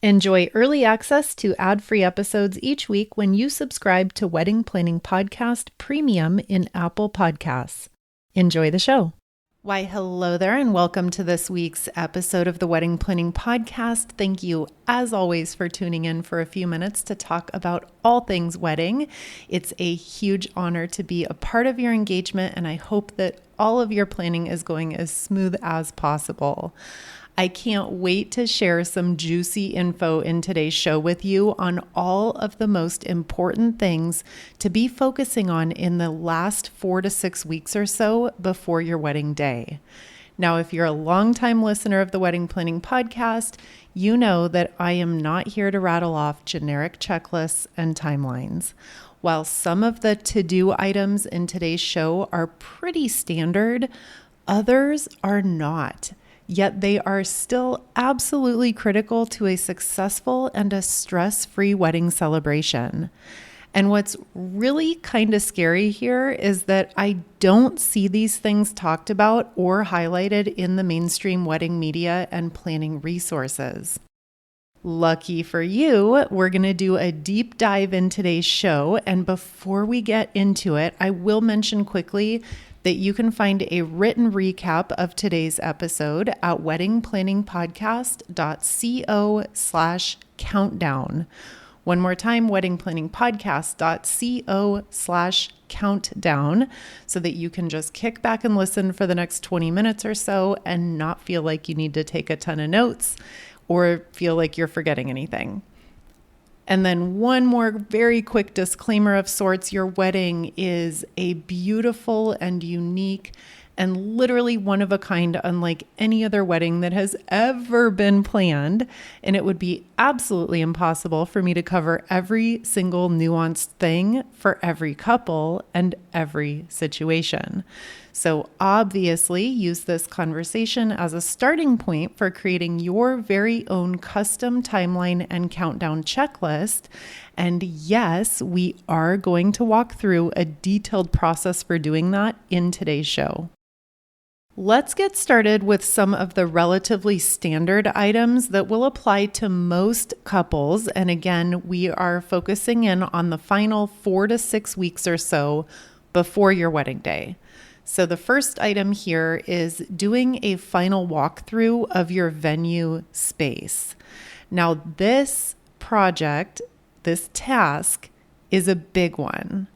Enjoy early access to ad-free episodes each week when you subscribe to Wedding Planning Podcast Premium in Apple Podcasts. Enjoy the show. Why, hello there, and welcome to this week's episode of the Wedding Planning Podcast. Thank you, as always, for tuning in for a few minutes to talk about all things wedding. It's a huge honor to be a part of your engagement, and I hope that all of your planning is going as smooth as possible. I can't wait to share some juicy info in today's show with you on all of the most important things to be focusing on in the last 4 to 6 weeks or so before your wedding day. Now, if you're a longtime listener of the Wedding Planning Podcast, you know that I am not here to rattle off generic checklists and timelines. While some of the to-do items in today's show are pretty standard, others are not. Yet they are still absolutely critical to a successful and a stress-free wedding celebration. And what's really kind of scary here is that I don't see these things talked about or highlighted in the mainstream wedding media and planning resources. Lucky for you, we're going to do a deep dive in today's show. And before we get into it, I will mention quickly that you can find a written recap of today's episode at weddingplanningpodcast.co/countdown. One more time, weddingplanningpodcast.co/countdown, so that you can just kick back and listen for the next 20 minutes or so and not feel like you need to take a ton of notes or feel like you're forgetting anything. And then one more very quick disclaimer of sorts. Your wedding is a beautiful and unique and literally one of a kind, unlike any other wedding that has ever been planned. And it would be absolutely impossible for me to cover every single nuanced thing for every couple and every situation. So obviously use this conversation as a starting point for creating your very own custom timeline and countdown checklist. And yes, we are going to walk through a detailed process for doing that in today's show. Let's get started with some of the relatively standard items that will apply to most couples. And again, we are focusing in on the final 4 to 6 weeks or so before your wedding day. So the first item here is doing a final walkthrough of your venue space. Now, this project, this task, is a big one.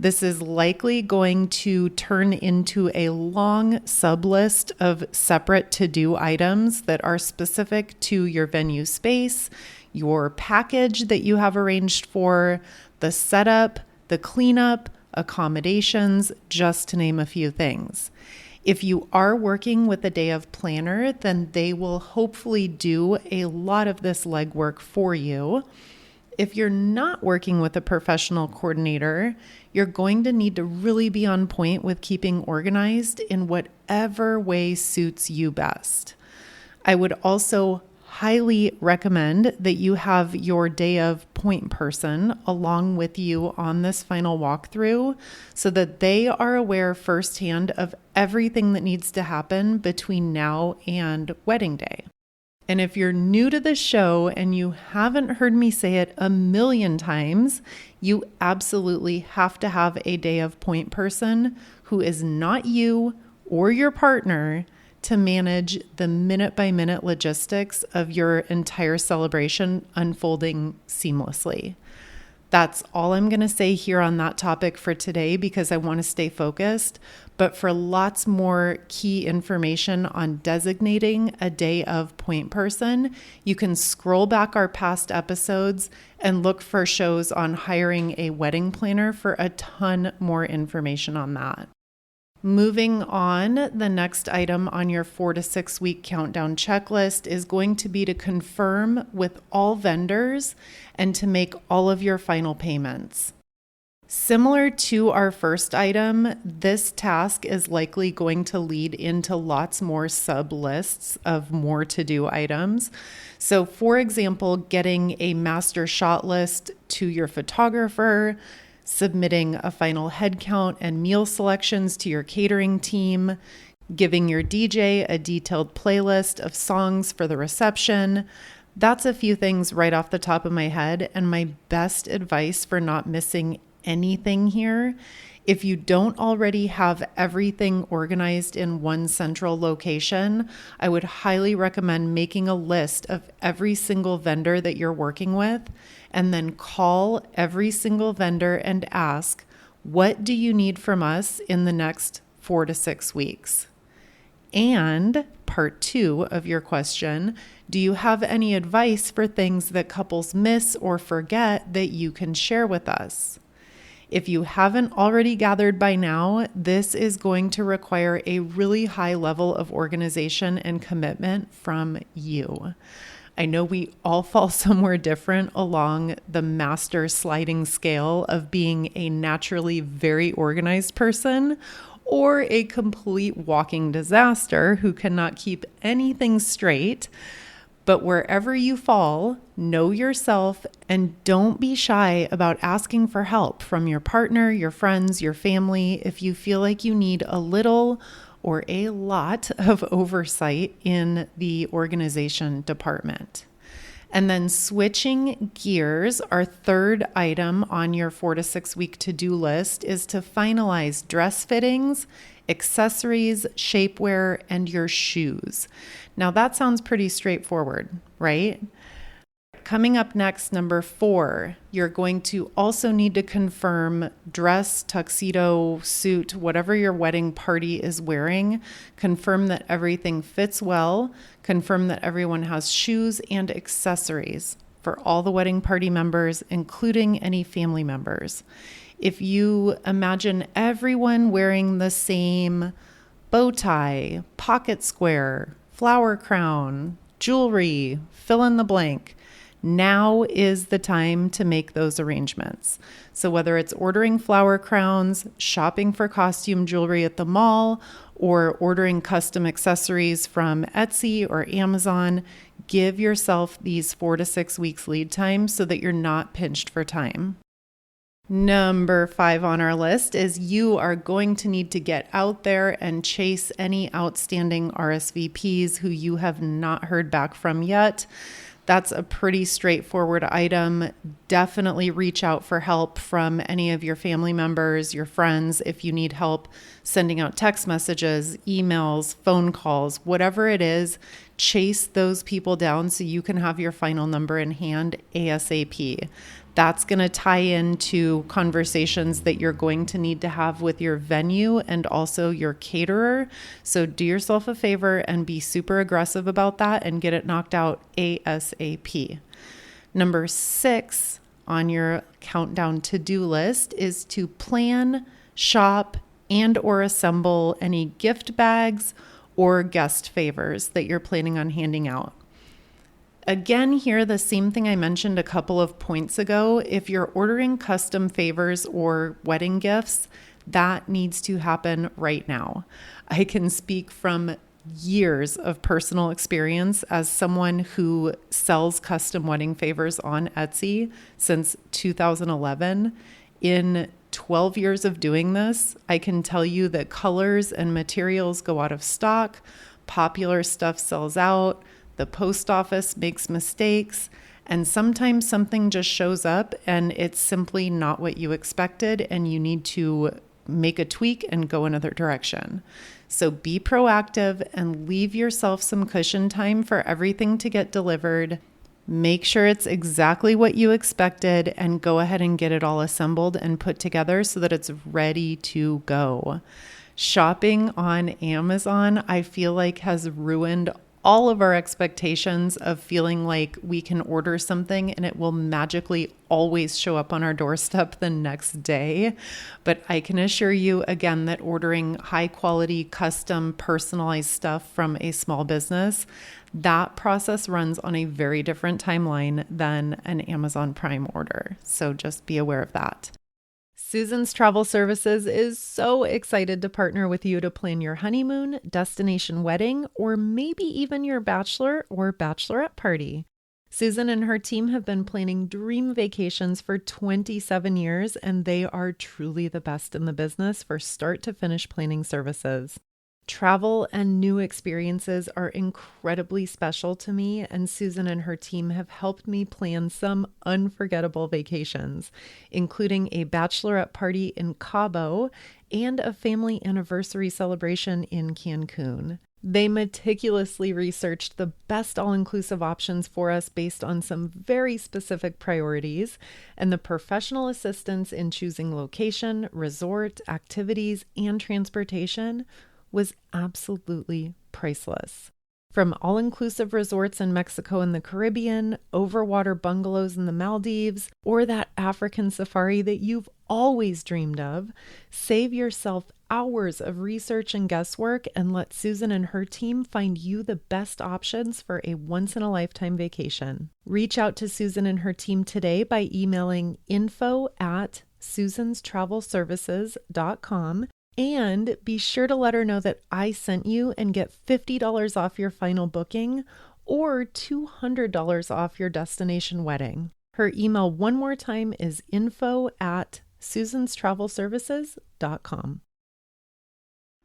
This is likely going to turn into a long sub-list of separate to-do items that are specific to your venue space, your package that you have arranged for, the setup, the cleanup, accommodations, just to name a few things. If you are working with a day of planner, then they will hopefully do a lot of this legwork for you. If you're not working with a professional coordinator, you're going to need to really be on point with keeping organized in whatever way suits you best. I would also highly recommend that you have your day of point person along with you on this final walkthrough so that they are aware firsthand of everything that needs to happen between now and wedding day. And if you're new to the show and you haven't heard me say it a million times, you absolutely have to have a day of point person who is not you or your partner to manage the minute-by-minute logistics of your entire celebration unfolding seamlessly. That's all I'm going to say here on that topic for today because I want to stay focused. But for lots more key information on designating a day of point person, you can scroll back our past episodes and look for shows on hiring a wedding planner for a ton more information on that. Moving on, the next item on your 4 to 6 week countdown checklist is going to be to confirm with all vendors and to make all of your final payments. Similar to our first item, this task is likely going to lead into lots more sub-lists of more to-do items. So for example, getting a master shot list to your photographer, submitting a final head count and meal selections to your catering team, giving your DJ a detailed playlist of songs for the reception, That's a few things right off the top of my head, and my best advice for not missing anything here. If you don't already have everything organized in one central location, I would highly recommend making a list of every single vendor that you're working with, and then call every single vendor and ask, what do you need from us in the next 4 to 6 weeks? And part 2 of your question, do you have any advice for things that couples miss or forget that you can share with us? If you haven't already gathered by now, this is going to require a really high level of organization and commitment from you. I know we all fall somewhere different along the master sliding scale of being a naturally very organized person or a complete walking disaster who cannot keep anything straight. But wherever you fall, know yourself and don't be shy about asking for help from your partner, your friends, your family, if you feel like you need a little or a lot of oversight in the organization department. And then switching gears, our third item on your 4 to 6 week to-do list is to finalize dress fittings, accessories, shapewear, and your shoes. Now that sounds pretty straightforward, right? Coming up next, number 4, you're going to also need to confirm dress, tuxedo, suit, whatever your wedding party is wearing. Confirm that everything fits well. Confirm that everyone has shoes and accessories for all the wedding party members, including any family members. If you imagine everyone wearing the same bow tie, pocket square, flower crown, jewelry, fill in the blank, now is the time to make those arrangements. So whether it's ordering flower crowns, shopping for costume jewelry at the mall, or ordering custom accessories from Etsy or Amazon, give yourself these 4 to 6 weeks lead time so that you're not pinched for time. Number 5 on our list is you are going to need to get out there and chase any outstanding RSVPs who you have not heard back from yet. That's a pretty straightforward item. Definitely reach out for help from any of your family members, your friends, if you need help sending out text messages, emails, phone calls, whatever it is. Chase those people down so you can have your final number in hand ASAP. That's going to tie into conversations that you're going to need to have with your venue and also your caterer. So do yourself a favor and be super aggressive about that and get it knocked out ASAP. Number 6 on your countdown to-do list is to plan, shop, and or assemble any gift bags or guest favors that you're planning on handing out. Again, here, the same thing I mentioned a couple of points ago. If you're ordering custom favors or wedding gifts, that needs to happen right now. I can speak from years of personal experience as someone who sells custom wedding favors on Etsy since 2011. In 12 years of doing this, I can tell you that colors and materials go out of stock, popular stuff sells out, the post office makes mistakes, and sometimes something just shows up and it's simply not what you expected and you need to make a tweak and go another direction. So be proactive and leave yourself some cushion time for everything to get delivered. Make sure it's exactly what you expected and go ahead and get it all assembled and put together so that it's ready to go. Shopping on Amazon, I feel like, has ruined all of our expectations of feeling like we can order something and it will magically always show up on our doorstep the next day. But I can assure you again that ordering high quality, custom, personalized stuff from a small business, that process runs on a very different timeline than an Amazon Prime order. So just be aware of that. Susan's Travel Services is so excited to partner with you to plan your honeymoon, destination wedding, or maybe even your bachelor or bachelorette party. Susan and her team have been planning dream vacations for 27 years, and they are truly the best in the business for start to finish planning services. Travel and new experiences are incredibly special to me, and Susan and her team have helped me plan some unforgettable vacations, including a bachelorette party in Cabo and a family anniversary celebration in Cancun. They meticulously researched the best all-inclusive options for us based on some very specific priorities, and the professional assistance in choosing location, resort, activities, and transportation was absolutely priceless. From all-inclusive resorts in Mexico and the Caribbean, overwater bungalows in the Maldives, or that African safari that you've always dreamed of, save yourself hours of research and guesswork and let Susan and her team find you the best options for a once-in-a-lifetime vacation. Reach out to Susan and her team today by emailing info@susanstravelservices.com. And be sure to let her know that I sent you and get $50 off your final booking or $200 off your destination wedding. Her email one more time is info@susanstravelservices.com.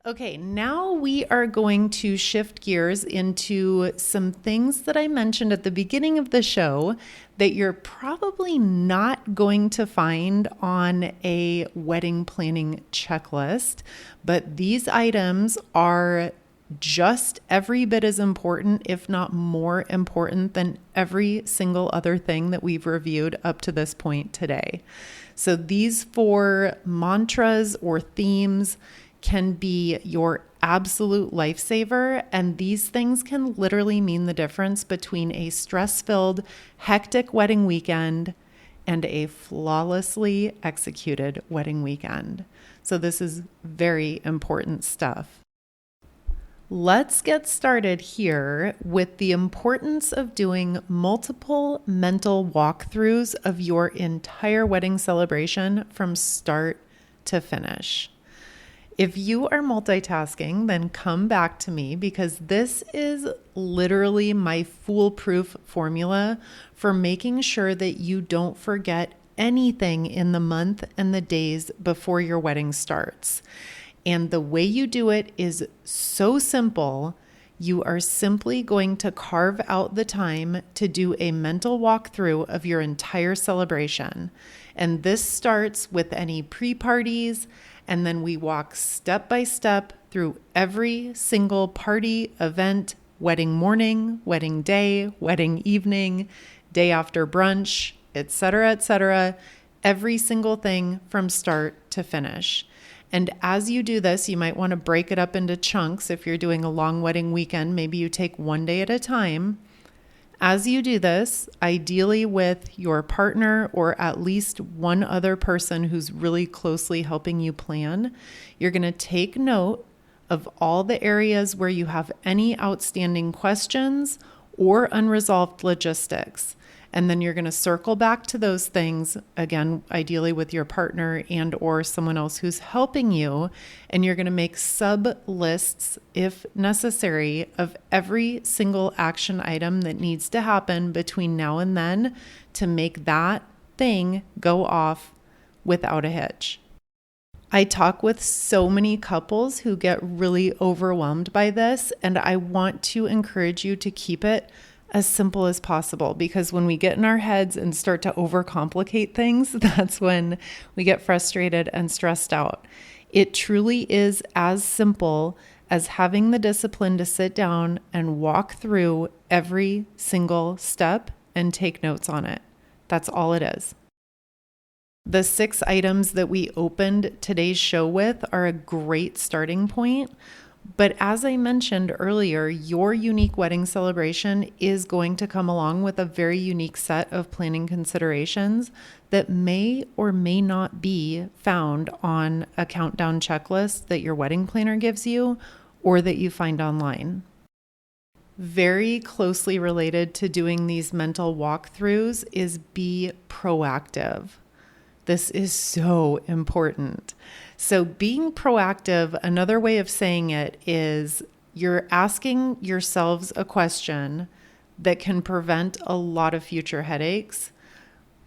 Okay, now we are going to shift gears into some things that I mentioned at the beginning of the show that you're probably not going to find on a wedding planning checklist, but these items are just every bit as important, if not more important, than every single other thing that we've reviewed up to this point today. So these 4 mantras or themes can be your absolute lifesaver, and these things can literally mean the difference between a stress-filled, hectic wedding weekend and a flawlessly executed wedding weekend. So this is very important stuff. Let's get started here with the importance of doing multiple mental walkthroughs of your entire wedding celebration from start to finish. If you are multitasking, then come back to me because this is literally my foolproof formula for making sure that you don't forget anything in the month and the days before your wedding starts. And the way you do it is so simple. You are simply going to carve out the time to do a mental walkthrough of your entire celebration. And this starts with any pre-parties, and then we walk step by step through every single party, event, wedding morning, wedding day, wedding evening, day after brunch, etc., every single thing from start to finish. And as you do this, you might want to break it up into chunks. If you're doing a long wedding weekend, maybe you take one day at a time. As you do this, ideally with your partner or at least one other person who's really closely helping you plan, you're going to take note of all the areas where you have any outstanding questions or unresolved logistics. And then you're going to circle back to those things, again, ideally with your partner and or someone else who's helping you. And you're going to make sub lists, if necessary, of every single action item that needs to happen between now and then to make that thing go off without a hitch. I talk with so many couples who get really overwhelmed by this, and I want to encourage you to keep it as simple as possible, because when we get in our heads and start to overcomplicate things, that's when we get frustrated and stressed out. It truly is as simple as having the discipline to sit down and walk through every single step and take notes on it. That's all it is. The 6 items that we opened today's show with are a great starting point. But as I mentioned earlier, your unique wedding celebration is going to come along with a very unique set of planning considerations that may or may not be found on a countdown checklist that your wedding planner gives you or that you find online. Very closely related to doing these mental walkthroughs is be proactive. This is so important. So being proactive, another way of saying it is you're asking yourselves a question that can prevent a lot of future headaches.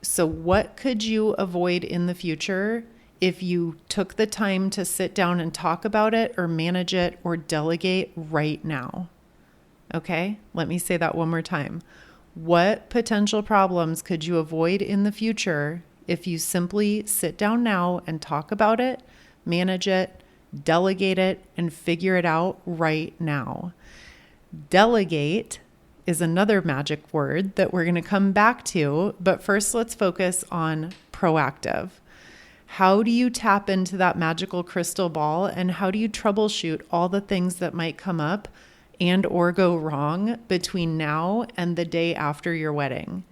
So what could you avoid in the future if you took the time to sit down and talk about it or manage it or delegate right now. Okay, let me say that one more time. What potential problems could you avoid in the future if you simply sit down now and talk about it, manage it, delegate it, and figure it out right now? Delegate is another magic word that we're going to come back to, but first let's focus on proactive. How do you tap into that magical crystal ball, and how do you troubleshoot all the things that might come up and or go wrong between now and the day after your wedding?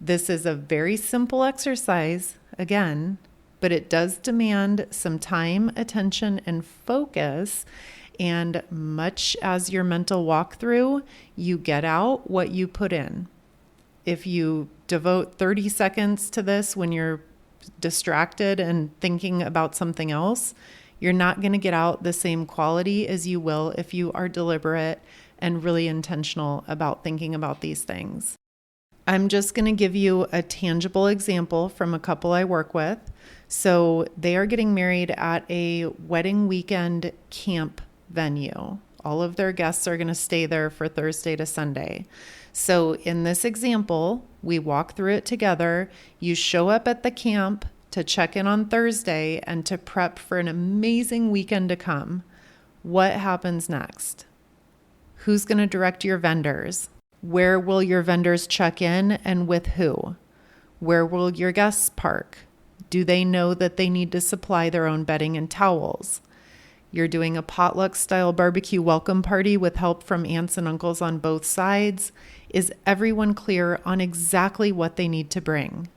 This is a very simple exercise, again, but it does demand some time, attention, and focus. And much as your mental walkthrough, you get out what you put in. If you devote 30 seconds to this when you're distracted and thinking about something else, you're not going to get out the same quality as you will if you are deliberate and really intentional about thinking about these things. I'm just going to give you a tangible example from a couple I work with. So they are getting married at a wedding weekend camp venue. All of their guests are going to stay there for Thursday to Sunday. So in this example, we walk through it together. You show up at the camp to check in on Thursday and to prep for an amazing weekend to come. What happens next? Who's going to direct your vendors? Where will your vendors check in and with who? Where will your guests park? Do they know that they need to supply their own bedding and towels? You're doing a potluck style barbecue welcome party with help from aunts and uncles on both sides. Is everyone clear on exactly what they need to bring?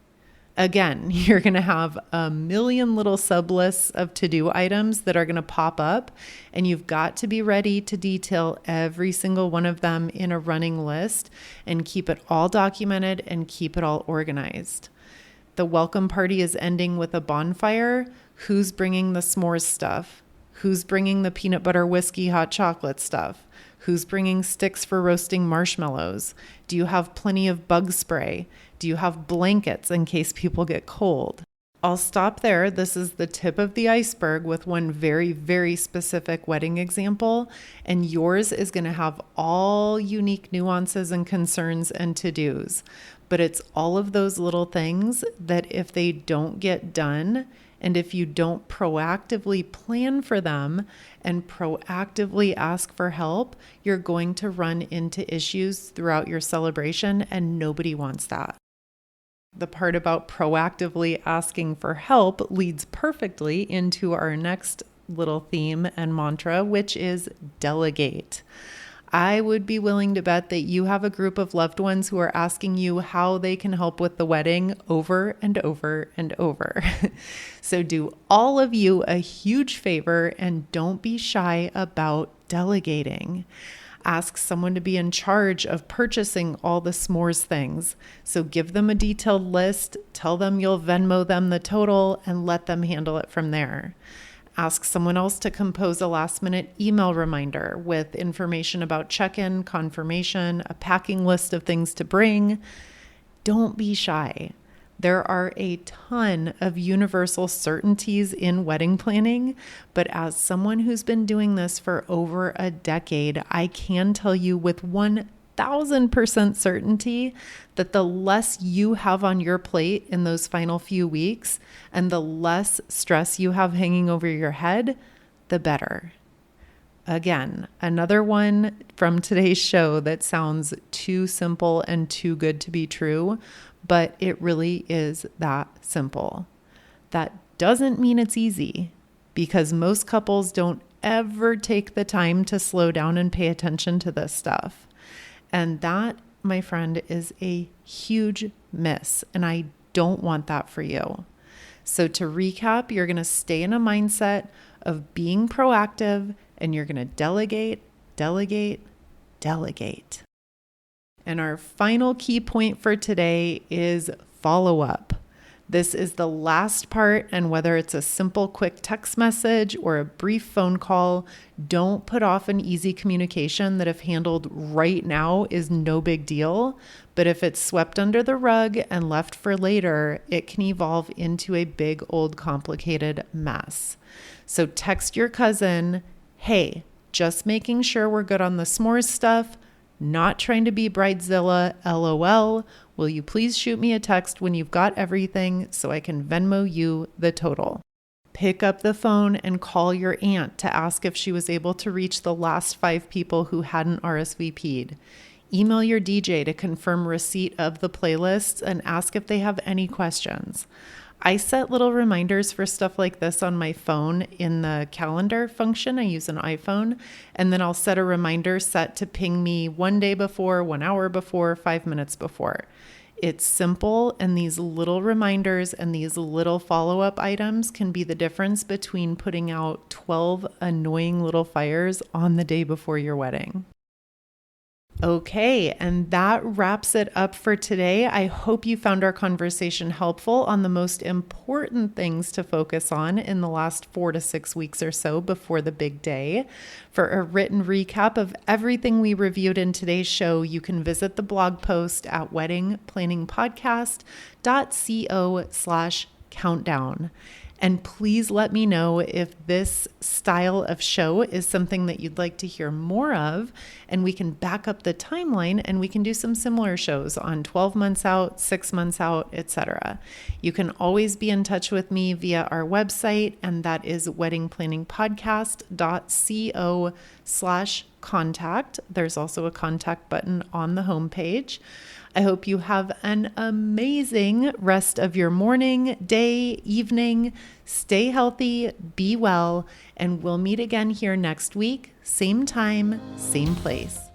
Again, you're going to have a million little sub lists of to-do items that are going to pop up, and you've got to be ready to detail every single one of them in a running list and keep it all documented and keep it all organized. The welcome party is ending with a bonfire. Who's bringing the s'mores stuff? Who's bringing the peanut butter whiskey hot chocolate stuff? Who's bringing sticks for roasting marshmallows? Do you have plenty of bug spray? Do you have blankets in case people get cold? I'll stop there. This is the tip of the iceberg with one very, very specific wedding example, and yours is going to have all unique nuances and concerns and to-dos. But it's all of those little things that if they don't get done, and if you don't proactively plan for them and proactively ask for help, you're going to run into issues throughout your celebration, and nobody wants that. The part about proactively asking for help leads perfectly into our next little theme and mantra, which is delegate. I would be willing to bet that you have a group of loved ones who are asking you how they can help with the wedding over and over and over. So do all of you a huge favor and don't be shy about delegating. Ask someone to be in charge of purchasing all the s'mores things. So give them a detailed list, tell them you'll Venmo them the total, and let them handle it from there. Ask someone else to compose a last-minute email reminder with information about check-in, confirmation, a packing list of things to bring. Don't be shy. There are a ton of universal certainties in wedding planning, but as someone who's been doing this for over a decade, I can tell you with 1,000% certainty that the less you have on your plate in those final few weeks and the less stress you have hanging over your head, the better. Again, another one from today's show that sounds too simple and too good to be true, but it really is that simple. That doesn't mean it's easy, because most couples don't ever take the time to slow down and pay attention to this stuff. And that, my friend, is a huge miss, and I don't want that for you. So to recap, you're going to stay in a mindset of being proactive, and you're going to delegate, delegate, delegate. And our final key point for today is follow up. This is the last part, and whether it's a simple quick text message or a brief phone call, don't put off an easy communication that, if handled right now, is no big deal. But if it's swept under the rug and left for later, it can evolve into a big old complicated mess. So text your cousin, hey, just making sure we're good on the s'mores stuff, not trying to be Bridezilla, LOL. Will you please shoot me a text when you've got everything so I can Venmo you the total? Pick up the phone and call your aunt to ask if she was able to reach the last 5 people who hadn't RSVP'd. Email your DJ to confirm receipt of the playlists and ask if they have any questions. I set little reminders for stuff like this on my phone in the calendar function. I use an iPhone, and then I'll set a reminder set to ping me 1 day before, 1 hour before, 5 minutes before. It's simple, and these little reminders and these little follow-up items can be the difference between putting out 12 annoying little fires on the day before your wedding. Okay, and that wraps it up for today. I hope you found our conversation helpful on the most important things to focus on in the last 4 to 6 weeks or so before the big day. For a written recap of everything we reviewed in today's show, you can visit the blog post at weddingplanningpodcast.co/countdown. And please let me know if this style of show is something that you'd like to hear more of, and we can back up the timeline and we can do some similar shows on 12 months out, 6 months out, etc. You can always be in touch with me via our website, and that is weddingplanningpodcast.co/contact. There's also a contact button on the homepage. I hope you have an amazing rest of your morning, day, evening. Stay healthy, be well, and we'll meet again here next week, same time, same place.